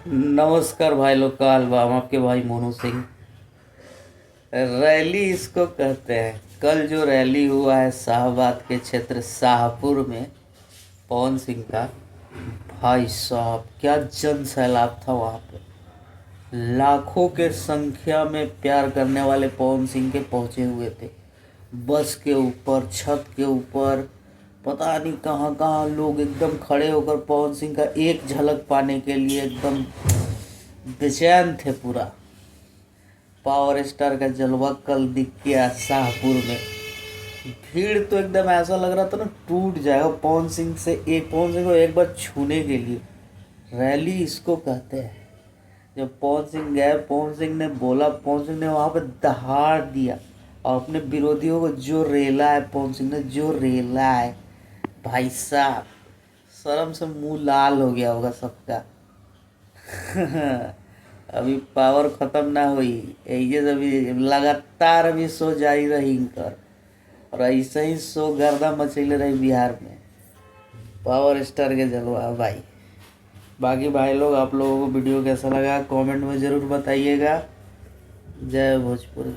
नमस्कार भाई लोग का हम आपके भाई मोनू सिंह। रैली इसको कहते हैं। कल जो रैली हुआ है शाहबाद के क्षेत्र शाहपुर में पवन सिंह का, भाई साहब क्या जन सैलाब था वहाँ पे। लाखों के संख्या में प्यार करने वाले पवन सिंह के पहुँचे हुए थे। बस के ऊपर, छत के ऊपर, पता नहीं कहाँ कहाँ लोग एकदम खड़े होकर पवन सिंह का एक झलक पाने के लिए एकदम बेचैन थे पूरा। पावर स्टार का जलवा कल दिख गया शाहपुर में। भीड़ तो एकदम ऐसा लग रहा था ना टूट जाएगा पवन सिंह को एक बार छूने के लिए। रैली इसको कहते हैं। जब पवन सिंह गए, पवन सिंह ने बोला, पवन सिंह ने वहां पे दहाड़ दिया और अपने विरोधियों को जो रेला है, पवन सिंह ने जो रेला है भाई साहब, शर्म से मुंह लाल हो गया होगा सबका। अभी पावर खत्म ना हुई, ये अभी लगातार अभी शो जारी रही इनकर, और ऐसे ही शो गर्दा मचैले रही बिहार में। पावर स्टार के जलवा भाई। बाकी भाई लोग, आप लोगों को वीडियो कैसा लगा कमेंट में ज़रूर बताइएगा। जय भोजपुरी।